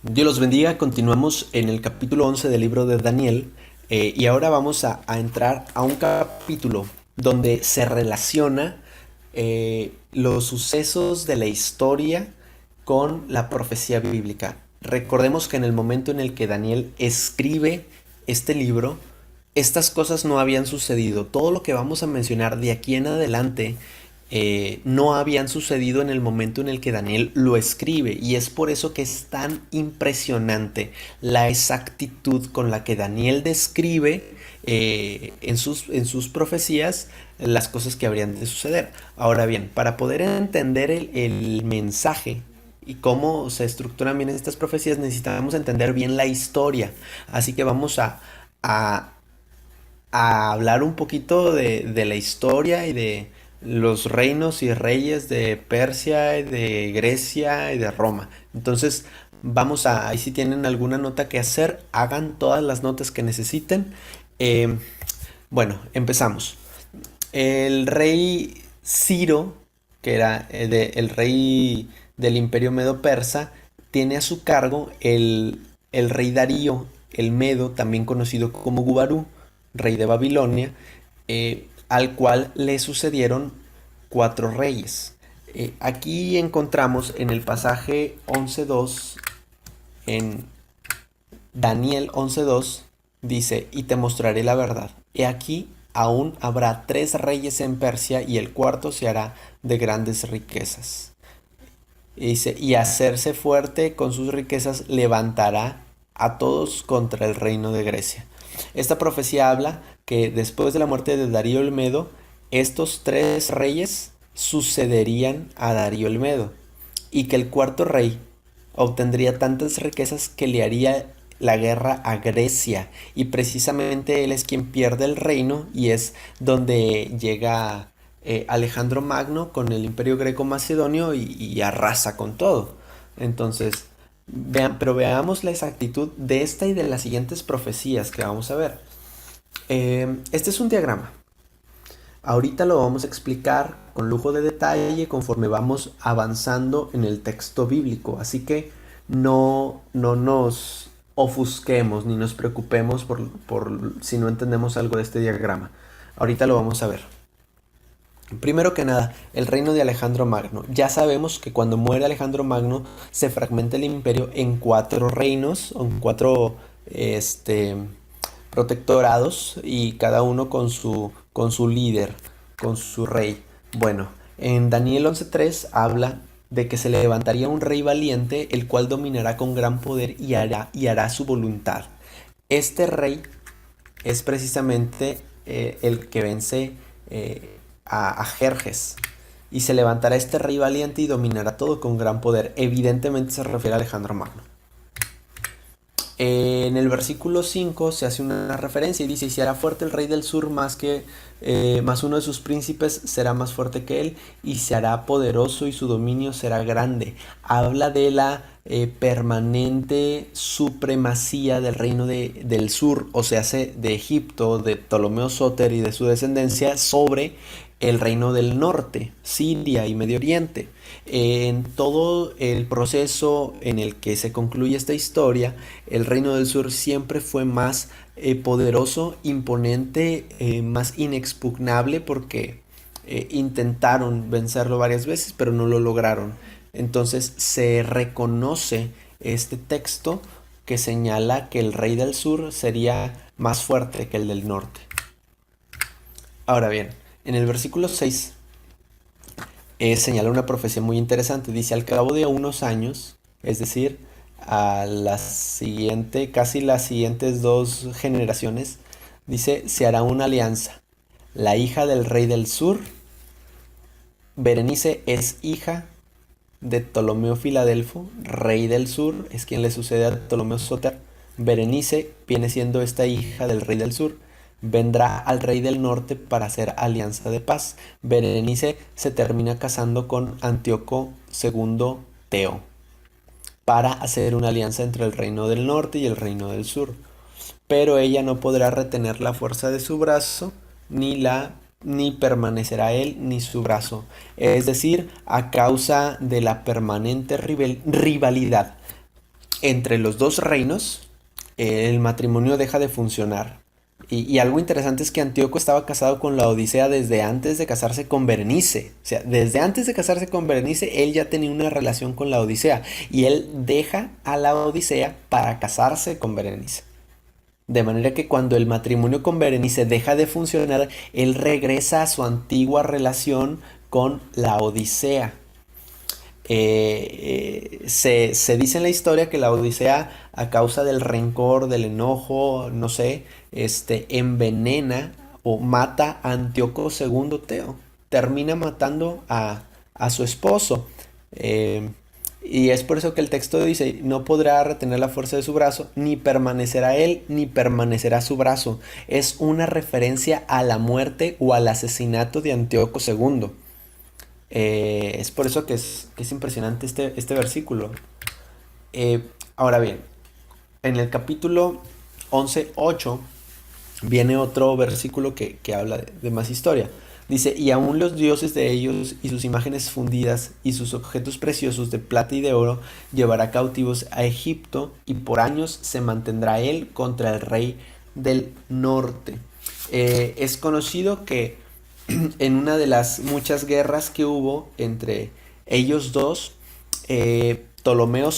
Dios los bendiga, continuamos en el capítulo 11 del libro de Daniel y ahora vamos a entrar a un capítulo donde se relaciona los sucesos de la historia con la profecía bíblica. Recordemos que en el momento en el que Daniel escribe este libro, estas cosas no habían sucedido. Todo lo que vamos a mencionar de aquí en adelante no habían sucedido en el momento en el que Daniel lo escribe, y es por eso que es tan impresionante la exactitud con la que Daniel describe en sus profecías las cosas que habrían de suceder. Ahora bien, para poder entender el mensaje y cómo se estructuran bien estas profecías, necesitamos entender bien la historia. Así que vamos a, a hablar un poquito de la historia y de los reinos y reyes de Persia, y de Grecia y de Roma. Entonces, ahí si tienen alguna nota que hacer, hagan todas las notas que necesiten. Eh, bueno, empezamos. El rey Ciro, que era el rey del imperio medo-persa, tiene a su cargo el rey Darío, el Medo, también conocido como Gubarú, rey de Babilonia, al cual le sucedieron cuatro reyes. Aquí encontramos en el pasaje 11.2, en Daniel 11.2, dice: y te mostraré la verdad. He aquí, aún habrá tres reyes en Persia, y el cuarto se hará de grandes riquezas. Y dice: y hacerse fuerte con sus riquezas levantará a todos contra el reino de Grecia. Esta profecía habla que después de la muerte de Darío el Medo, estos tres reyes sucederían a Darío el Medo, y que el cuarto rey obtendría tantas riquezas que le haría la guerra a Grecia, y precisamente él es quien pierde el reino, y es donde llega Alejandro Magno con el imperio greco macedonio y arrasa con todo. Entonces, pero veamos la exactitud de esta y de las siguientes profecías que vamos a ver. Este es un diagrama. Ahorita lo vamos a explicar con lujo de detalle conforme vamos avanzando en el texto bíblico. Así que no nos ofusquemos ni nos preocupemos por si no entendemos algo de este diagrama. Ahorita lo vamos a ver. Primero que nada, el reino de Alejandro Magno. Ya sabemos que cuando muere Alejandro Magno se fragmenta el imperio en cuatro reinos, en cuatro protectorados, y cada uno con su líder, con su rey. Bueno, en Daniel 11.3 habla de que se levantaría un rey valiente, el cual dominará con gran poder y hará su voluntad. Este rey es precisamente el que vence a Jerjes. Y se levantará este rey valiente y dominará todo con gran poder. Evidentemente se refiere a Alejandro Magno. En el versículo 5 se hace una referencia y dice: y se hará fuerte el rey del sur más uno de sus príncipes será más fuerte que él, y se hará poderoso y su dominio será grande. Habla de la permanente supremacía del reino del sur, o sea, de Egipto, de Ptolomeo Sóter y de su descendencia, sobre el reino del norte, Siria y Medio Oriente. En todo el proceso en el que se concluye esta historia, el reino del sur siempre fue más poderoso, imponente, más inexpugnable, porque intentaron vencerlo varias veces, pero no lo lograron. Entonces se reconoce este texto que señala que el rey del sur sería más fuerte que el del norte. Ahora bien, en el versículo 6 señala una profecía muy interesante. Dice: al cabo de unos años, es decir, casi las siguientes dos generaciones, dice: se hará una alianza. La hija del rey del sur, Berenice, es hija de Ptolomeo Filadelfo, rey del sur, es quien le sucede a Ptolomeo Soter. Berenice viene siendo esta hija del rey del sur. Vendrá al rey del norte para hacer alianza de paz. Berenice se termina casando con Antíoco II Teo para hacer una alianza entre el reino del norte y el reino del sur. Pero ella no podrá retener la fuerza de su brazo, ni permanecerá él ni su brazo. Es decir, a causa de la permanente rivalidad entre los dos reinos, el matrimonio deja de funcionar. Y algo interesante es que Antíoco estaba casado con la Odisea desde antes de casarse con Berenice. O sea, desde antes de casarse con Berenice, él ya tenía una relación con la Odisea. Y él deja a la Odisea para casarse con Berenice. De manera que cuando el matrimonio con Berenice deja de funcionar, él regresa a su antigua relación con la Odisea. Se dice en la historia que la Odisea, a causa del rencor, del enojo, no sé, envenena o mata a Antíoco II Teo. Termina matando a su esposo. Eh, y es por eso que el texto dice, no podrá retener la fuerza de su brazo, ni permanecerá él, ni permanecerá su brazo. Es una referencia a la muerte o al asesinato de Antíoco II. Es por eso que es impresionante este versículo. Ahora bien, en el capítulo 11:8 viene otro versículo que habla de más historia. Dice, y aún los dioses de ellos y sus imágenes fundidas y sus objetos preciosos de plata y de oro llevará cautivos a Egipto y por años se mantendrá él contra el rey del norte. Es conocido que en una de las muchas guerras que hubo entre ellos dos, Ptolomeo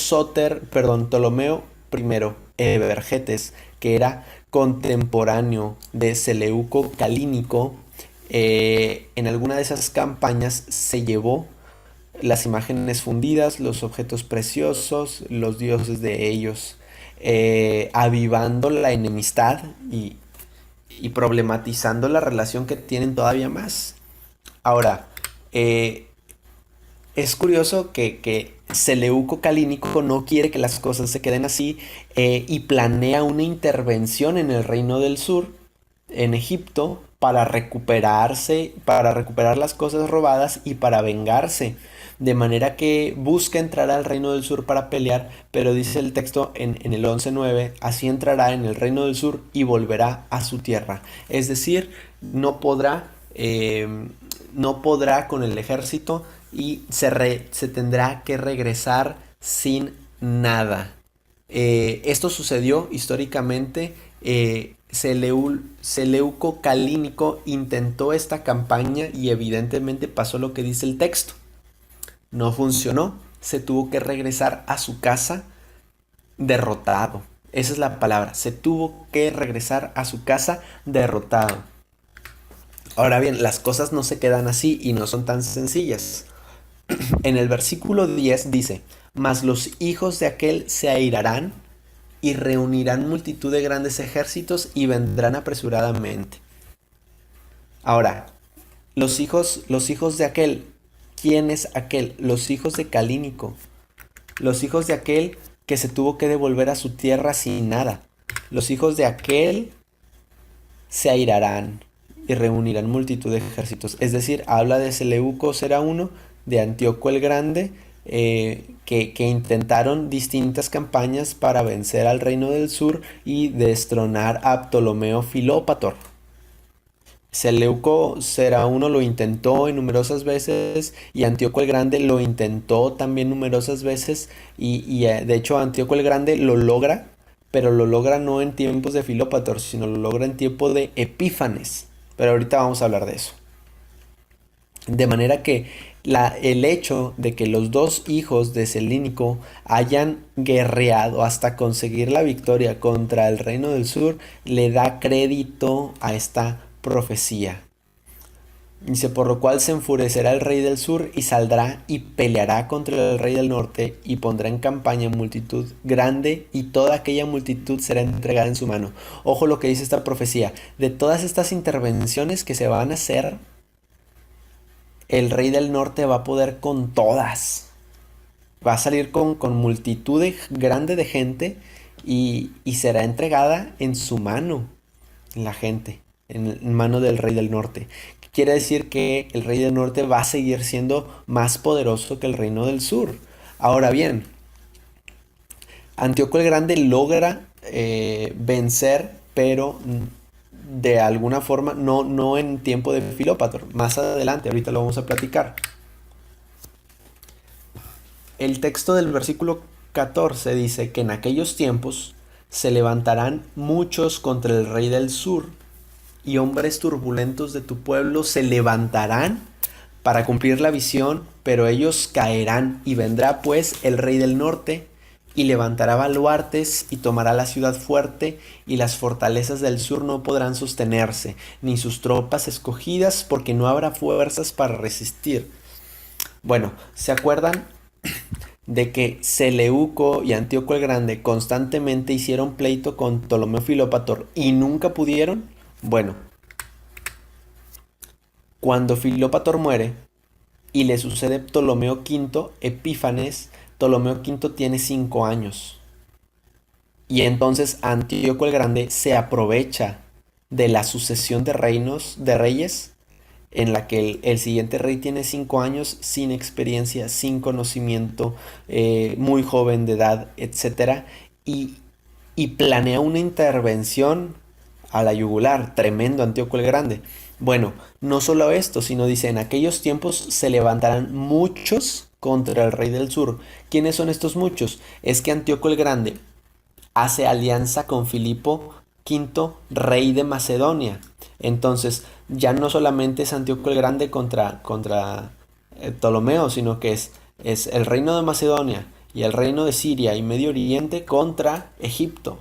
I Evergetes, que era contemporáneo de Seleuco Calínico, en alguna de esas campañas se llevó las imágenes fundidas, los objetos preciosos, los dioses de ellos, avivando la enemistad y problematizando la relación que tienen todavía más. Ahora, eh, es curioso que Seleuco Calínico no quiere que las cosas se queden así, y planea una intervención en el Reino del Sur, en Egipto, para recuperar las cosas robadas y para vengarse. De manera que busca entrar al Reino del Sur para pelear, pero dice el texto en el 11:9, así entrará en el Reino del Sur y volverá a su tierra. Es decir, no podrá con el ejército y se tendrá que regresar sin nada. Esto sucedió históricamente. Seleuco Calínico intentó esta campaña y evidentemente pasó lo que dice el texto. No funcionó, se tuvo que regresar a su casa derrotado. Esa es la palabra, se tuvo que regresar a su casa derrotado. Ahora bien, las cosas no se quedan así y no son tan sencillas. En el versículo 10 dice, mas los hijos de aquel se airarán y reunirán multitud de grandes ejércitos y vendrán apresuradamente. Ahora, los hijos de aquel, ¿quién es aquel? Los hijos de Calínico, los hijos de aquel que se tuvo que devolver a su tierra sin nada. Los hijos de aquel se airarán y reunirán multitud de ejércitos. Es decir, habla de Seleuco será uno, de Antíoco el Grande, que intentaron distintas campañas para vencer al Reino del Sur y destronar a Ptolomeo Filópator. Seleuco será uno lo intentó en numerosas veces y Antíoco el Grande lo intentó también numerosas veces y de hecho Antíoco el Grande lo logra, pero lo logra no en tiempos de Filópator, sino lo logra en tiempo de Epífanes. Pero ahorita vamos a hablar de eso. De manera que el hecho de que los dos hijos de Celínico hayan guerreado hasta conseguir la victoria contra el Reino del Sur le da crédito a esta profecía. Dice, por lo cual se enfurecerá el rey del sur y saldrá y peleará contra el rey del norte y pondrá en campaña multitud grande y toda aquella multitud será entregada en su mano. Ojo lo que dice esta profecía. De todas estas intervenciones que se van a hacer, el rey del norte va a poder con todas. Va a salir con multitud grande de gente y será entregada en su mano la gente, en mano del rey del norte. Quiere decir que el rey del norte va a seguir siendo más poderoso que el reino del sur. Ahora bien, Antíoco el Grande logra vencer, pero de alguna forma no en tiempo de Filópator. Más adelante, ahorita lo vamos a platicar. El texto del versículo 14 dice que en aquellos tiempos se levantarán muchos contra el rey del sur, y hombres turbulentos de tu pueblo se levantarán para cumplir la visión, pero ellos caerán, y vendrá pues el rey del norte y levantará baluartes y tomará la ciudad fuerte, y las fortalezas del sur no podrán sostenerse, ni sus tropas escogidas, porque no habrá fuerzas para resistir. Bueno, ¿se acuerdan de que Seleuco y Antíoco el Grande constantemente hicieron pleito con Ptolomeo Filópator y nunca pudieron? Bueno, cuando Filópator muere y le sucede Ptolomeo V Epífanes, Ptolomeo V tiene 5 años. Y entonces Antíoco el Grande se aprovecha de la sucesión de reinos, de reyes, en la que el siguiente rey tiene 5 años, sin experiencia, sin conocimiento, muy joven de edad, etcétera, y, y planea una intervención a la yugular, tremendo Antíoco el Grande. Bueno, no solo esto, sino dice, en aquellos tiempos se levantarán muchos contra el rey del sur. ¿Quiénes son estos muchos? Es que Antíoco el Grande hace alianza con Filipo V, rey de Macedonia. Entonces, ya no solamente es Antíoco el Grande contra Ptolomeo, sino que es el reino de Macedonia y el reino de Siria y Medio Oriente contra Egipto.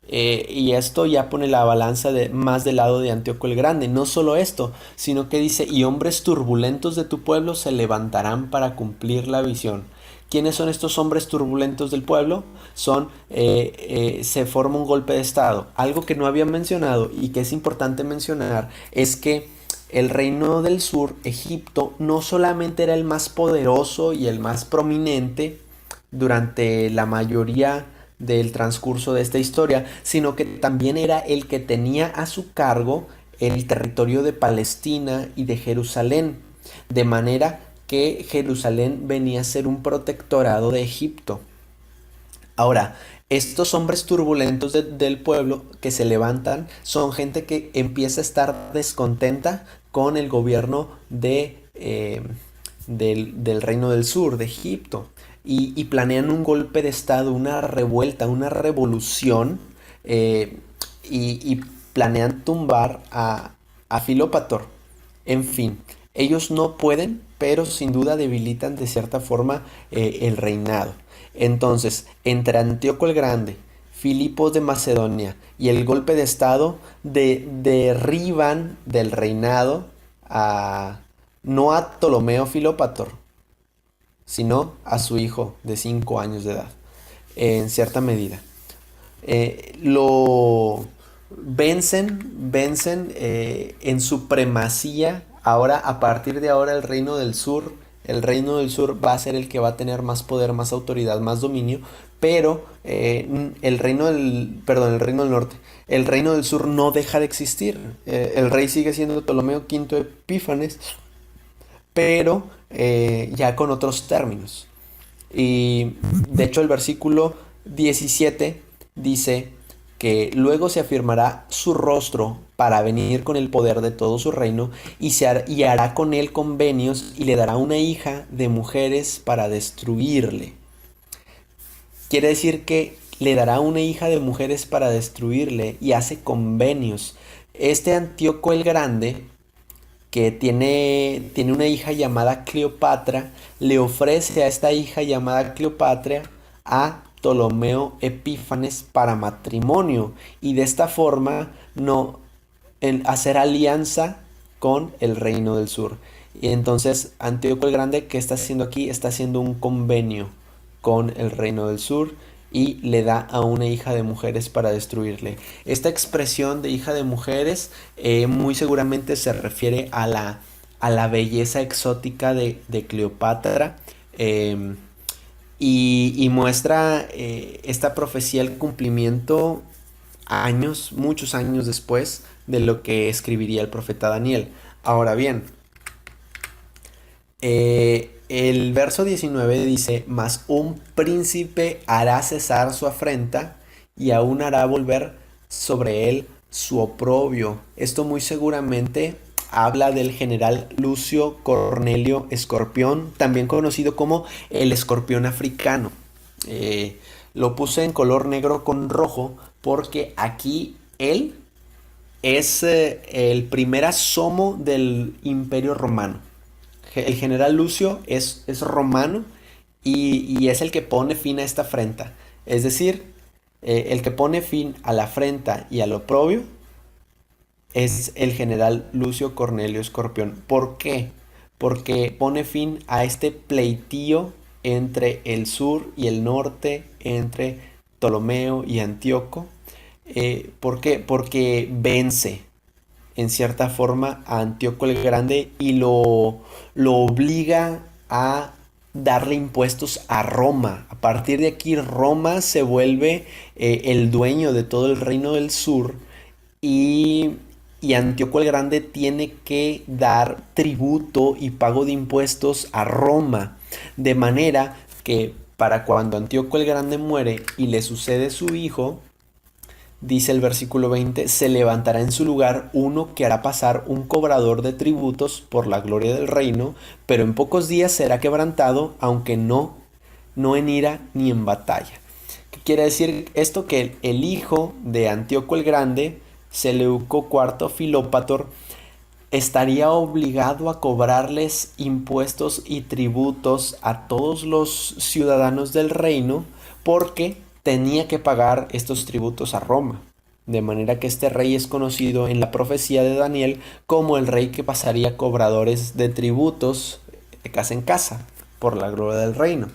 Y esto ya pone la balanza más del lado de Antíoco el Grande. No solo esto, sino que dice, y hombres turbulentos de tu pueblo se levantarán para cumplir la visión. ¿Quiénes son estos hombres turbulentos del pueblo? Se forma un golpe de estado. Algo que no había mencionado y que es importante mencionar es que el reino del sur, Egipto, no solamente era el más poderoso y el más prominente durante la mayoría del transcurso de esta historia, sino que también era el que tenía a su cargo el territorio de Palestina y de Jerusalén, de manera que Jerusalén venía a ser un protectorado de Egipto. Ahora, estos hombres turbulentos del pueblo que se levantan son gente que empieza a estar descontenta con el gobierno del reino del sur, de Egipto, y planean un golpe de estado, una revuelta, una revolución, y planean tumbar a Filópator. En fin, ellos no pueden, pero sin duda debilitan de cierta forma el reinado. Entonces, entre Antíoco el Grande, Filipos de Macedonia y el golpe de estado derriban del reinado no a Ptolomeo Filópator, sino a su hijo de 5 años de edad, en cierta medida. Lo vencen en supremacía. Ahora, a partir de ahora, el reino del sur va a ser el que va a tener más poder, más autoridad, más dominio, pero el reino del norte, el reino del sur no deja de existir. El rey sigue siendo Ptolomeo V Epífanes, pero ya con otros términos. Y de hecho el versículo 17 dice que luego se afirmará su rostro para venir con el poder de todo su reino, y hará con él convenios, y le dará una hija de mujeres para destruirle. Quiere decir que le dará una hija de mujeres para destruirle, y hace convenios. Este Antíoco el Grande, que tiene una hija llamada Cleopatra, le ofrece a esta hija llamada Cleopatra a Ptolomeo Epífanes para matrimonio, y de esta forma hacer alianza con el reino del sur. Y entonces Antíoco el Grande, ¿qué está haciendo aquí? Está haciendo un convenio con el reino del sur y le da a una hija de mujeres para destruirle. Esta expresión de hija de mujeres muy seguramente se refiere a la belleza exótica de Cleopatra, y muestra esta profecía el cumplimiento muchos años después de lo que escribiría el profeta Daniel. Ahora bien, el verso 19 dice, mas un príncipe hará cesar su afrenta, y aún hará volver sobre él su oprobio. Esto muy seguramente habla del general Lucio Cornelio Escorpión, también conocido como el Escorpión africano. Eh, lo puse en color negro con rojo porque aquí él es el primer asomo del Imperio Romano. El general Lucio es romano y es el que pone fin a esta afrenta. Es decir, el que pone fin a la afrenta y al oprobio es el general Lucio Cornelio Escorpión. ¿Por qué? Porque pone fin a este pleitío entre el sur y el norte, entre Ptolomeo y Antíoco. ¿Por qué? Porque vence en cierta forma a Antíoco el Grande y lo obliga a darle impuestos a Roma. A partir de aquí Roma se vuelve el dueño de todo el reino del sur y, y Antíoco el Grande tiene que dar tributo y pago de impuestos a Roma. De manera que para cuando Antíoco el Grande muere y le sucede su hijo, dice el versículo 20, se levantará en su lugar uno que hará pasar un cobrador de tributos por la gloria del reino, pero en pocos días será quebrantado, aunque no en ira ni en batalla. ¿Qué quiere decir esto? Que el hijo de Antíoco el Grande, Seleuco IV Filópator, estaría obligado a cobrarles impuestos y tributos a todos los ciudadanos del reino porque tenía que pagar estos tributos a Roma. De manera que este rey es conocido en la profecía de Daniel como el rey que pasaría cobradores de tributos de casa en casa por la gloria del reino.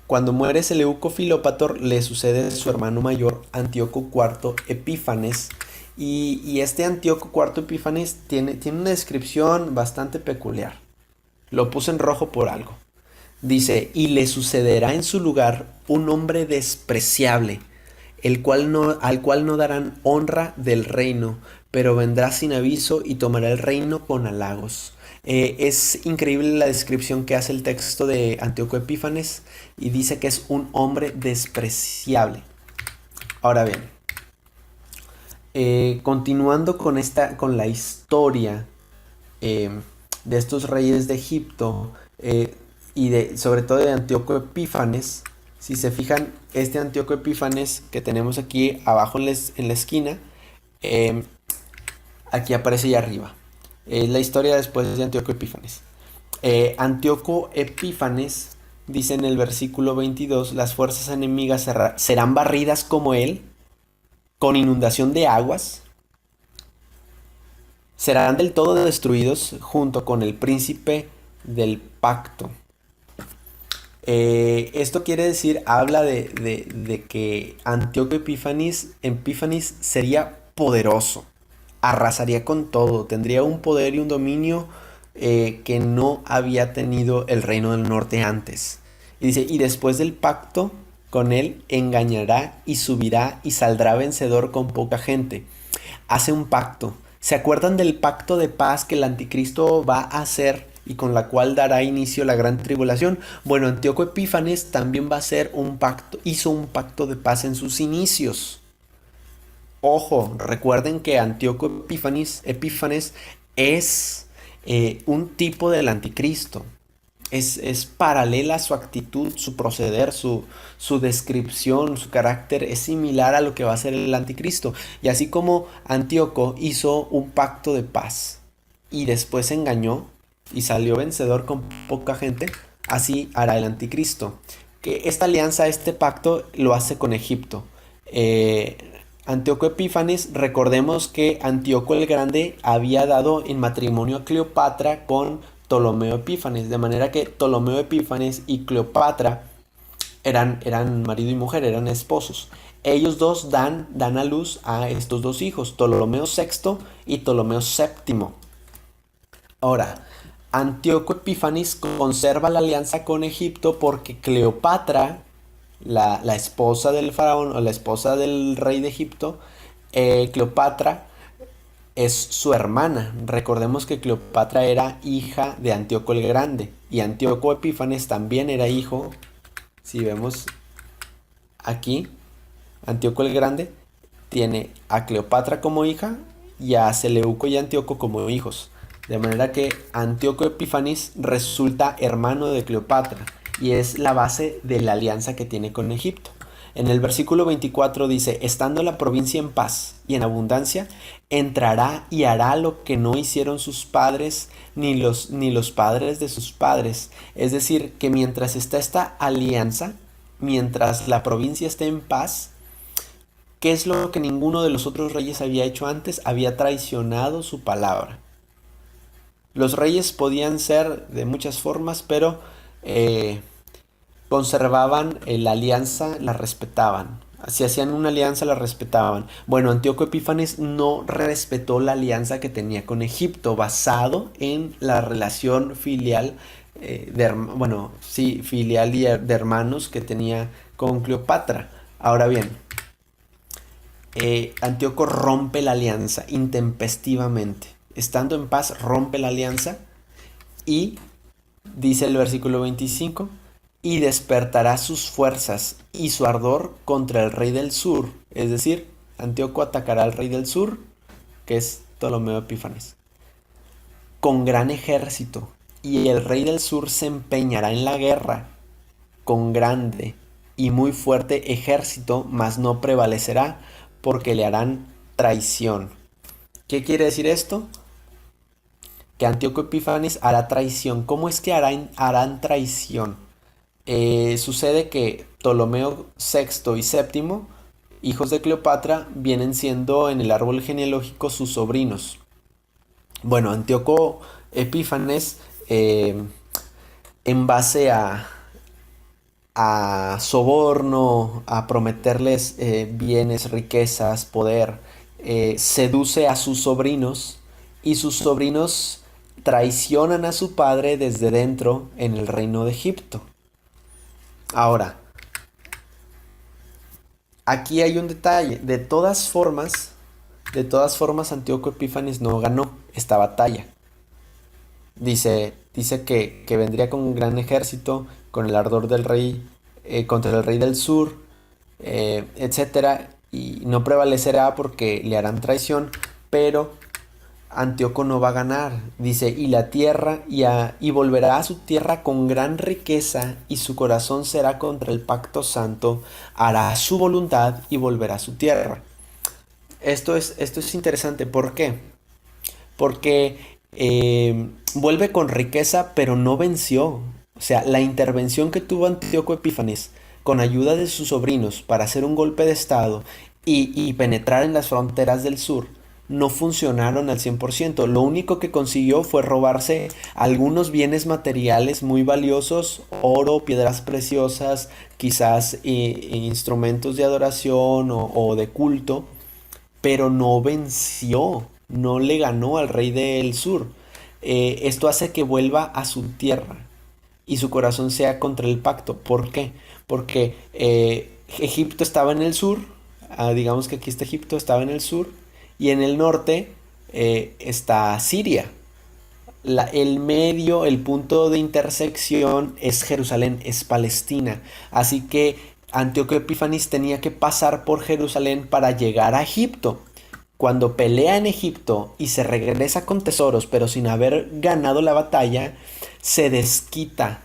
Cuando muere Seleuco Filópator, le sucede su hermano mayor Antíoco IV Epífanes. Y este Antíoco IV Epífanes tiene una descripción bastante peculiar. Lo puse en rojo por algo. Dice, y le sucederá en su lugar un hombre despreciable, al cual no darán honra del reino, pero vendrá sin aviso y tomará el reino con halagos. Es increíble la descripción que hace el texto de Antíoco Epífanes y dice que es un hombre despreciable. Ahora bien, continuando con la historia eh, de estos reyes de Egipto sobre todo de Antíoco Epífanes. Si se fijan, este Antíoco Epífanes que tenemos aquí abajo en la esquina, eh, aquí aparece ya arriba. Es la historia después de Antíoco Epífanes. Antíoco Epífanes dice en el versículo 22, las fuerzas enemigas serán barridas como él, con inundación de aguas, serán del todo destruidos junto con el príncipe del pacto. Esto quiere decir, habla de que Antíoco Epífanes sería poderoso, arrasaría con todo, tendría un poder y un dominio que no había tenido el reino del norte antes. Y dice, y después del pacto con él engañará y subirá y saldrá vencedor con poca gente. Hace un pacto. ¿Se acuerdan del pacto de paz que el anticristo va a hacer y con la cual dará inicio la gran tribulación? Bueno, Antíoco Epífanes también va a hacer un pacto, hizo un pacto de paz en sus inicios. Ojo, recuerden que Antíoco Epífanes es un tipo del anticristo. Es paralela su actitud, su proceder, su descripción, su carácter es similar a lo que va a ser el anticristo. Y así como Antíoco hizo un pacto de paz y después engañó y salió vencedor con poca gente, así hará el anticristo. Que esta alianza, este pacto, lo hace con Egipto. Eh, Antíoco Epífanes, recordemos que Antíoco el Grande había dado en matrimonio a Cleopatra con Ptolomeo Epífanes, de manera que Ptolomeo Epífanes y Cleopatra eran marido y mujer, eran esposos. Ellos dos dan a luz a estos dos hijos, Ptolomeo VI y Ptolomeo VII. Ahora, Antíoco Epífanes conserva la alianza con Egipto porque Cleopatra, la esposa del faraón o la esposa del rey de Egipto, Cleopatra es su hermana. Recordemos que Cleopatra era hija de Antíoco el Grande y Antíoco Epífanes también era hijo. Si vemos aquí, Antíoco el Grande tiene a Cleopatra como hija y a Seleuco y Antíoco como hijos. De manera que Antíoco Epífanes resulta hermano de Cleopatra. y es la base de la alianza que tiene con Egipto. En el versículo 24 dice, estando la provincia en paz y en abundancia, entrará y hará lo que no hicieron sus padres ni los padres de sus padres. Es decir, que mientras está esta alianza, mientras la provincia esté en paz, ¿qué es lo que ninguno de los otros reyes había hecho antes? Había traicionado su palabra. Los reyes podían ser de muchas formas, pero conservaban la alianza, la respetaban. Si hacían una alianza, la respetaban. Bueno, Antíoco Epífanes no respetó la alianza que tenía con Egipto, basado en la relación filial, bueno, sí, filial y de hermanos que tenía con Cleopatra. Ahora bien, Antíoco rompe la alianza intempestivamente. Estando en paz, rompe la alianza y dice el versículo 25, y despertará sus fuerzas y su ardor contra el rey del sur. Es decir, Antíoco atacará al rey del sur, que es Ptolomeo Epífanes, con gran ejército, y el rey del sur se empeñará en la guerra con grande y muy fuerte ejército, mas no prevalecerá, porque le harán traición. ¿Qué quiere decir esto? Que Antíoco Epífanes hará traición. ¿Cómo es que harán traición? Sucede que Ptolomeo VI y VII, hijos de Cleopatra, vienen siendo en el árbol genealógico sus sobrinos. Bueno, Antíoco Epífanes, en base a soborno, a prometerles bienes, riquezas, poder, seduce a sus sobrinos y sus sobrinos traicionan a su padre desde dentro en el reino de Egipto. Ahora, aquí hay un detalle. De todas formas, Antíoco Epífanes no ganó esta batalla. Dice que vendría con un gran ejército, con el ardor del rey, contra el rey del sur, etcétera, y no prevalecerá porque le harán traición, pero Antíoco no va a ganar. Dice, y la tierra, y volverá a su tierra con gran riqueza, y su corazón será contra el pacto santo, hará su voluntad y volverá a su tierra. Esto es interesante. ¿Por qué? Porque vuelve con riqueza, pero no venció. O sea, la intervención que tuvo Antíoco Epífanes con ayuda de sus sobrinos para hacer un golpe de estado y penetrar en las fronteras del sur no funcionaron al 100%. Lo único que consiguió fue robarse algunos bienes materiales muy valiosos, oro, piedras preciosas, quizás instrumentos de adoración o de culto, pero no venció, no le ganó al rey del sur. Esto hace que vuelva a su tierra y su corazón sea contra el pacto. ¿Por qué? Porque Egipto estaba en el sur, digamos que aquí está Egipto, estaba en el sur, y en el norte está Siria. El medio, el punto de intersección es Jerusalén, es Palestina. Así que Antíoco Epífanes tenía que pasar por Jerusalén para llegar a Egipto. Cuando pelea en Egipto y se regresa con tesoros, pero sin haber ganado la batalla, se desquita,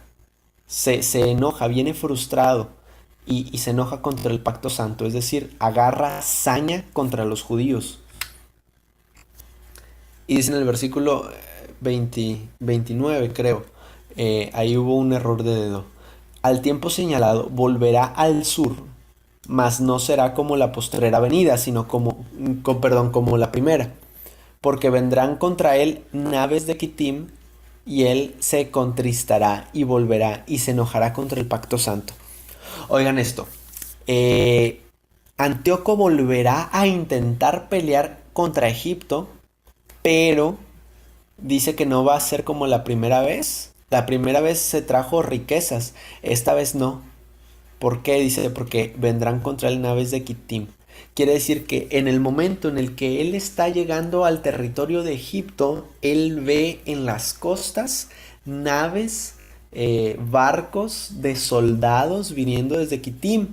se enoja, viene frustrado y se enoja contra el pacto santo, es decir, agarra saña contra los judíos. Y dice en el versículo 29, creo, ahí hubo un error de dedo. Al tiempo señalado volverá al sur, mas no será como la postrera venida, sino como la primera. Porque vendrán contra él naves de Kitim, y él se contristará y volverá y se enojará contra el pacto santo. Oigan esto. Antíoco volverá a intentar pelear contra Egipto, pero dice que no va a ser como la primera vez. La primera vez se trajo riquezas, esta vez no. ¿Por qué? Dice, porque vendrán contra él naves de Kitim. Quiere decir que en el momento en el que él está llegando al territorio de Egipto, él ve en las costas naves, barcos de soldados viniendo desde Kitim.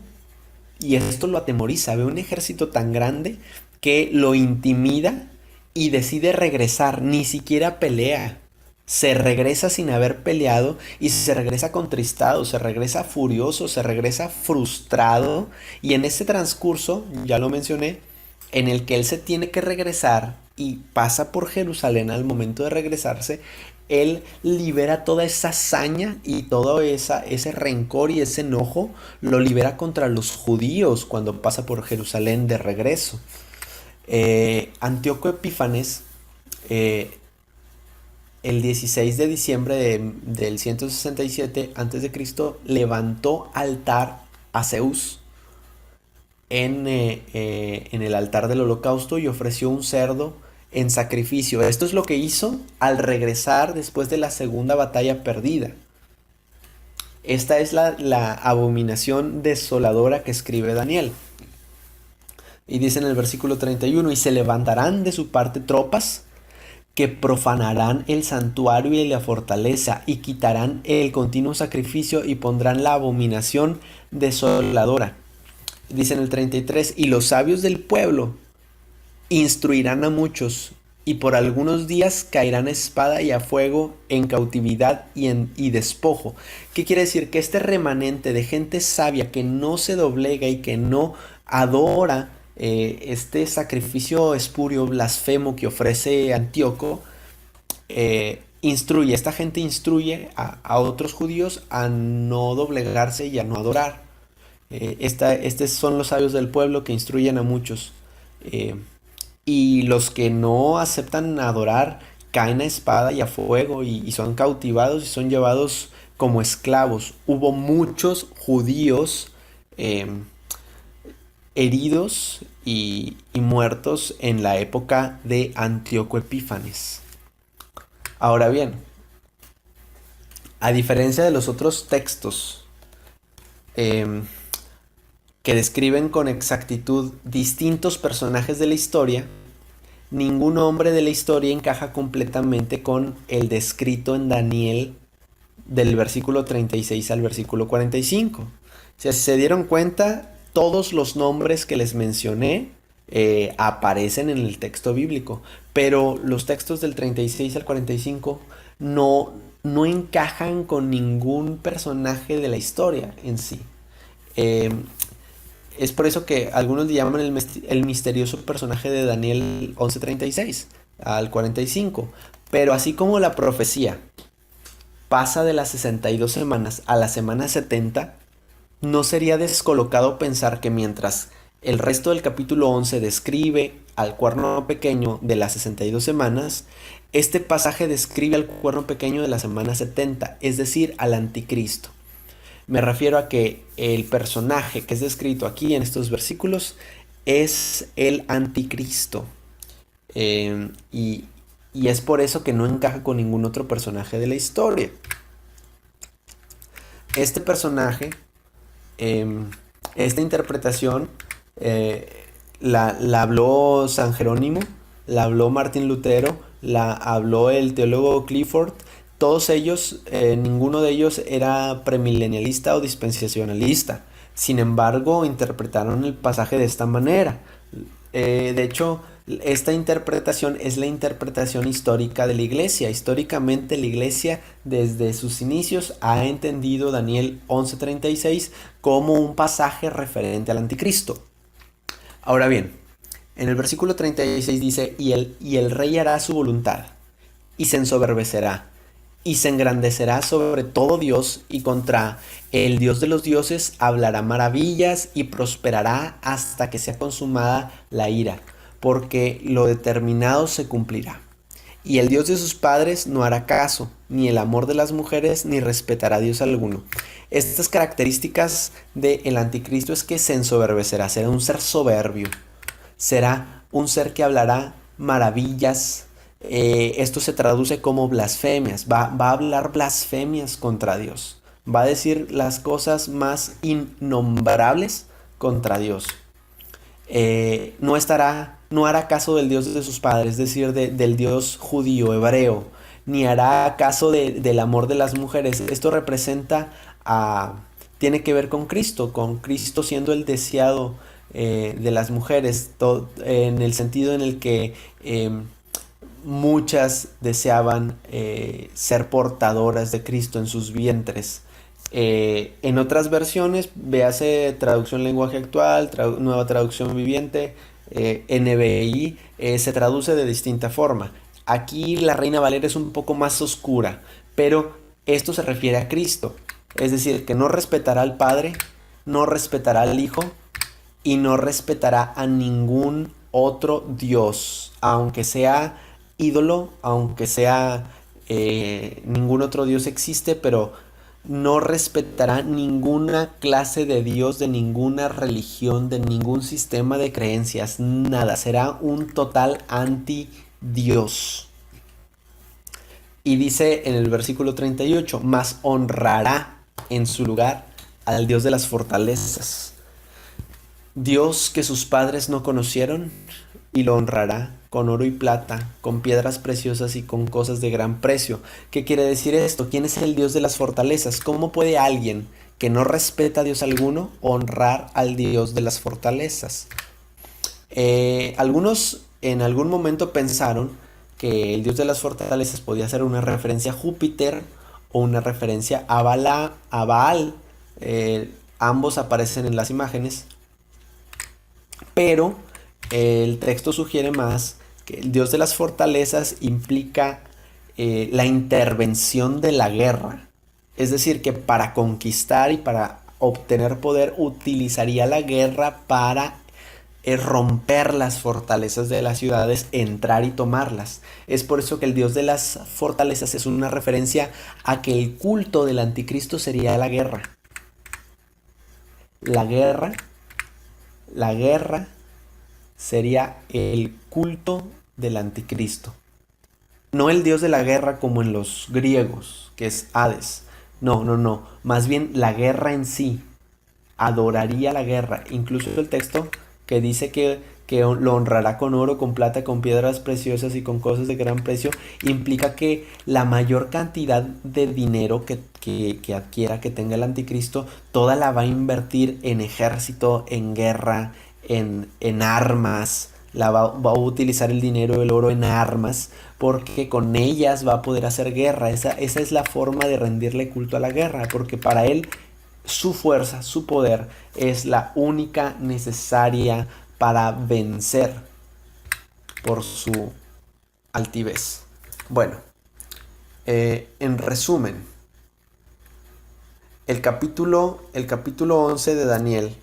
Y esto lo atemoriza, ve un ejército tan grande que lo intimida y decide regresar, ni siquiera pelea. se regresa sin haber peleado y se regresa contristado, se regresa furioso, se regresa frustrado. Y en ese transcurso, ya lo mencioné, en el que él se tiene que regresar y pasa por Jerusalén al momento de regresarse, él libera toda esa hazaña y todo ese rencor y ese enojo, lo libera contra los judíos cuando pasa por Jerusalén de regreso. Antíoco Epífanes, eh, el 16 de diciembre del 167 a.C., levantó altar a Zeus en el altar del holocausto y ofreció un cerdo en sacrificio. Esto es lo que hizo al regresar después de la segunda batalla perdida. Esta es la abominación desoladora que escribe Daniel. Y dice en el versículo 31, y se levantarán de su parte tropas que profanarán el santuario y la fortaleza, y quitarán el continuo sacrificio y pondrán la abominación desoladora. Dice en el 33, y los sabios del pueblo instruirán a muchos, y por algunos días caerán a espada y a fuego, en cautividad y despojo. ¿Qué quiere decir? Que este remanente de gente sabia que no se doblega y que no adora este sacrificio espurio, blasfemo que ofrece Antíoco, esta gente instruye a otros judíos a no doblegarse y a no adorar. Estos son los sabios del pueblo que instruyen a muchos. Y los que no aceptan adorar caen a espada y a fuego y son cautivados y son llevados como esclavos. Hubo muchos judíos eh, heridos y muertos en la época de Antíoco Epífanes. Ahora bien, a diferencia de los otros textos eh, que describen con exactitud distintos personajes de la historia, ningún hombre de la historia encaja completamente con el descrito en Daniel del versículo 36 al versículo 45. O sea, si se dieron cuenta, todos los nombres que les mencioné aparecen en el texto bíblico, pero los textos del 36 al 45 no encajan con ningún personaje de la historia en sí. Eh, es por eso que algunos le llaman el misterioso personaje de Daniel 11:36 al 45. Pero así como la profecía pasa de las 62 semanas a la semana 70, no sería descolocado pensar que mientras el resto del capítulo 11 describe al cuerno pequeño de las 62 semanas, este pasaje describe al cuerno pequeño de la semana 70, es decir, al anticristo. Me refiero a que el personaje que es descrito aquí en estos versículos es el anticristo. Y es por eso que no encaja con ningún otro personaje de la historia. Este personaje, esta interpretación, la habló San Jerónimo, la habló Martín Lutero, la habló el teólogo Clifford. Todos ellos, ninguno de ellos era premilenialista o dispensacionalista. Sin embargo, interpretaron el pasaje de esta manera. De hecho, esta interpretación es la interpretación histórica de la iglesia. Históricamente, la iglesia desde sus inicios ha entendido Daniel 11:36 como un pasaje referente al anticristo. Ahora bien, en el versículo 36 dice, y el rey hará su voluntad, y se ensoberbecerá, y se engrandecerá sobre todo Dios, y contra el Dios de los dioses hablará maravillas, y prosperará hasta que sea consumada la ira, porque lo determinado se cumplirá. Y el Dios de sus padres no hará caso, ni el amor de las mujeres, ni respetará a Dios alguno. Estas características del anticristo es que se ensoberbecerá, será un ser soberbio, será un ser que hablará maravillas. Esto se traduce como blasfemias, va a hablar blasfemias contra Dios, va a decir las cosas más innombrables contra Dios. No hará caso del Dios de sus padres, es decir, del Dios judío, hebreo, ni hará caso del amor de las mujeres. Esto tiene que ver con Cristo siendo el deseado de las mujeres, en el sentido en el que muchas deseaban ser portadoras de Cristo en sus vientres. En otras versiones, véase traducción lenguaje actual, nueva traducción viviente, NBI, se traduce de distinta forma. Aquí la Reina Valera es un poco más oscura, pero esto se refiere a Cristo. Es decir, que no respetará al Padre, no respetará al Hijo y no respetará a ningún otro Dios, aunque sea ídolo, aunque sea ningún otro Dios existe, pero no respetará ninguna clase de Dios, de ninguna religión, de ningún sistema de creencias, nada, será un total anti-Dios. Y dice en el versículo 38, mas honrará en su lugar al Dios de las fortalezas. Dios que sus padres no conocieron, y lo honrará con oro y plata, con piedras preciosas y con cosas de gran precio. ¿Qué quiere decir esto? ¿Quién es el Dios de las fortalezas? ¿Cómo puede alguien que no respeta a Dios alguno honrar al Dios de las fortalezas? Algunos en algún momento pensaron que el Dios de las fortalezas podía ser una referencia a Júpiter o una referencia a Baal. Ambos aparecen en las imágenes, pero el texto sugiere más que el Dios de las fortalezas implica la intervención de la guerra. Es decir, que para conquistar y para obtener poder utilizaría la guerra para romper las fortalezas de las ciudades, entrar y tomarlas. Es por eso que el Dios de las fortalezas es una referencia a que el culto del anticristo sería la guerra. La guerra sería el culto del anticristo. No el dios de la guerra como en los griegos, que es Hades. No. Más bien la guerra en sí. Adoraría la guerra. Incluso el texto que dice que lo honrará con oro, con plata, con piedras preciosas y con cosas de gran precio, implica que la mayor cantidad de dinero que adquiera, que tenga el anticristo, toda la va a invertir en ejército, en guerra, en armas. Va a utilizar el dinero, el oro en armas, porque con ellas va a poder hacer guerra. Esa es la forma de rendirle culto a la guerra, porque para él su fuerza, su poder es la única necesaria para vencer por su altivez. Bueno, en resumen, el capítulo 11 de Daniel,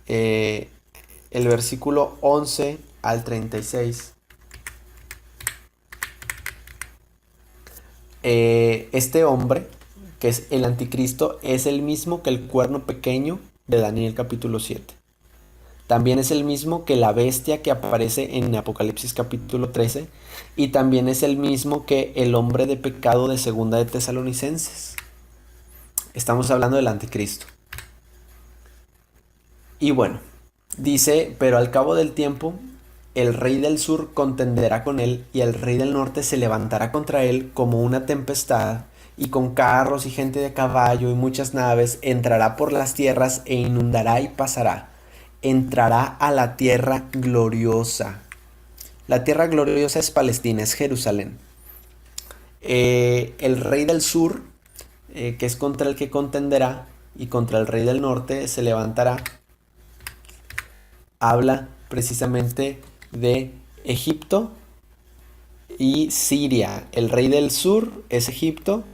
el versículo 11 al 36, este hombre, que es el anticristo, es el mismo que el cuerno pequeño de Daniel capítulo 7. También es el mismo que la bestia que aparece en Apocalipsis capítulo 13. Y también es el mismo que el hombre de pecado de segunda de Tesalonicenses. Estamos hablando del anticristo. Y bueno, dice, pero al cabo del tiempo, el rey del sur contenderá con él y el rey del norte se levantará contra él como una tempestad y con carros y gente de caballo y muchas naves entrará por las tierras e inundará y pasará. Entrará a la tierra gloriosa. La tierra gloriosa es Palestina, es Jerusalén. El rey del sur, que es contra el que contenderá, y contra el rey del norte se levantará, habla precisamente de Egipto y Siria. El rey del sur es Egipto,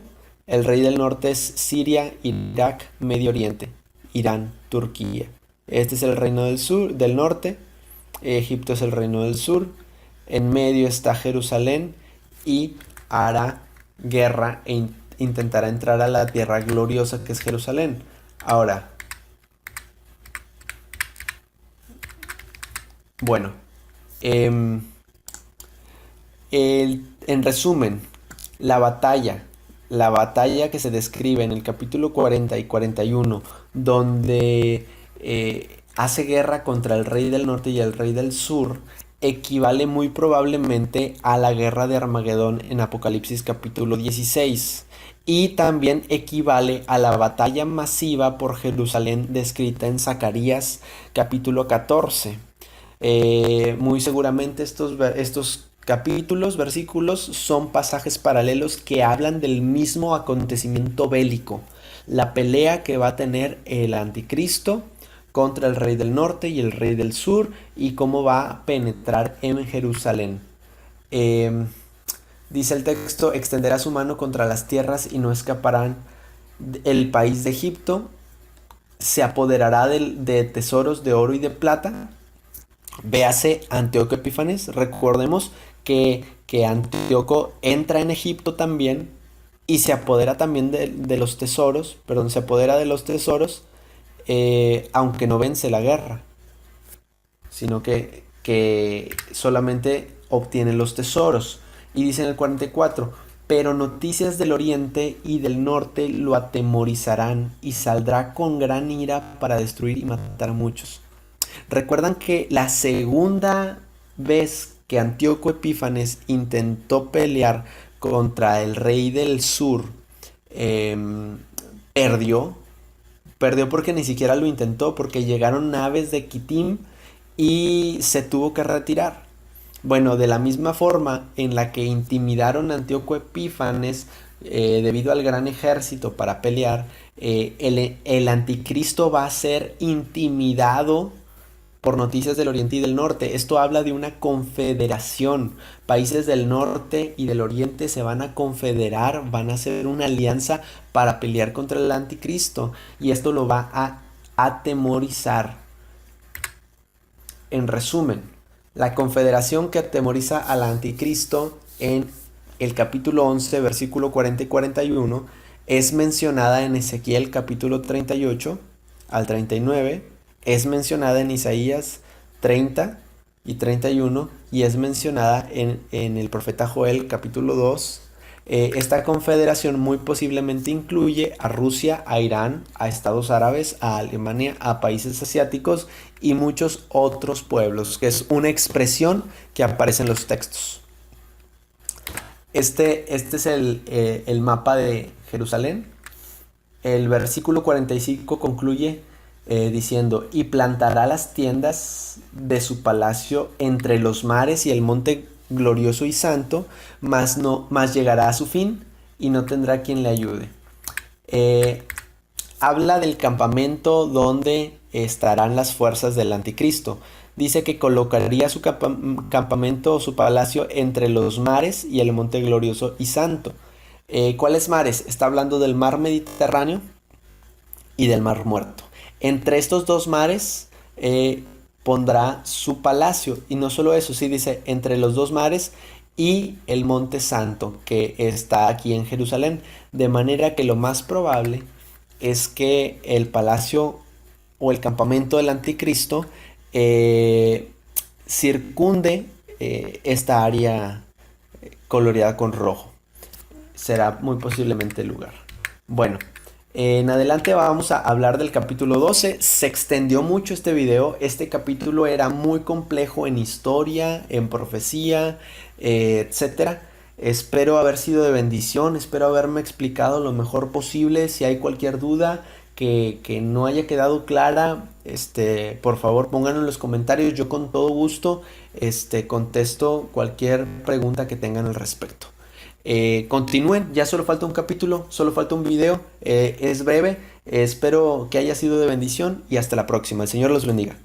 el rey del norte es Siria, Irak, Medio Oriente, Irán, Turquía. Este es el reino del sur, del norte. Egipto es el reino del sur. En medio está Jerusalén y hará guerra e intentará entrar a la tierra gloriosa que es Jerusalén. Ahora, bueno, en resumen, la batalla que se describe en el capítulo 40 y 41, donde hace guerra contra el rey del norte y el rey del sur, equivale muy probablemente a la guerra de Armagedón en Apocalipsis capítulo 16. Y también equivale a la batalla masiva por Jerusalén descrita en Zacarías capítulo 14. Muy seguramente estos capítulos, versículos, son pasajes paralelos que hablan del mismo acontecimiento bélico, la pelea que va a tener el anticristo contra el rey del norte y el rey del sur y cómo va a penetrar en Jerusalén. Eh, Dice el texto, extenderá su mano contra las tierras y no escaparán el país de Egipto, se apoderará de tesoros de oro y de plata. Véase Antíoco Epífanes. Recordemos que Antíoco entra en Egipto también y se apodera también de los tesoros, perdón, se apodera de los tesoros, aunque no vence la guerra, sino que solamente obtiene los tesoros. Y dice en el 44, pero noticias del oriente y del norte lo atemorizarán y saldrá con gran ira para destruir y matar a muchos. Recuerdan que la segunda vez que Antíoco Epífanes intentó pelear contra el rey del sur, eh, perdió. Perdió porque ni siquiera lo intentó, porque llegaron naves de Kitim y se tuvo que retirar. Bueno, de la misma forma en la que intimidaron a Antíoco Epífanes debido al gran ejército para pelear, el anticristo va a ser intimidado por noticias del oriente y del norte. Esto habla de una confederación. Países del norte y del oriente se van a confederar, van a hacer una alianza para pelear contra el anticristo. Y esto lo va a atemorizar. En resumen, la confederación que atemoriza al anticristo en el capítulo 11, versículo 40 y 41, es mencionada en Ezequiel capítulo 38 al 39, es mencionada en Isaías 30 y 31 y es mencionada en el profeta Joel capítulo 2. Esta confederación muy posiblemente incluye a Rusia, a Irán, a Estados Árabes, a Alemania, a países asiáticos y muchos otros pueblos, que es una expresión que aparece en los textos. Este es el mapa de Jerusalén. El versículo 45 concluye diciendo, y plantará las tiendas de su palacio entre los mares y el monte glorioso y santo, mas llegará a su fin y no tendrá quien le ayude. Habla del campamento donde estarán las fuerzas del anticristo. Dice que colocaría su campamento o su palacio entre los mares y el monte glorioso y santo. ¿Cuáles mares? Está hablando del mar Mediterráneo y del mar Muerto. Entre estos dos mares pondrá su palacio. Y no solo eso, sí dice entre los dos mares y el monte santo que está aquí en Jerusalén. De manera que lo más probable es que el palacio o el campamento del anticristo circunde esta área coloreada con rojo. Será muy posiblemente el lugar. Bueno, en adelante vamos a hablar del capítulo 12. Se extendió mucho este video. Este capítulo era muy complejo en historia, en profecía, etcétera. Espero haber sido de bendición, espero haberme explicado lo mejor posible. Si hay cualquier duda que no haya quedado clara, por favor pónganlo en los comentarios. Yo con todo gusto contesto cualquier pregunta que tengan al respecto. Continúen, ya solo falta un capítulo, solo falta un video, es breve. Espero que haya sido de bendición y hasta la próxima. El Señor los bendiga.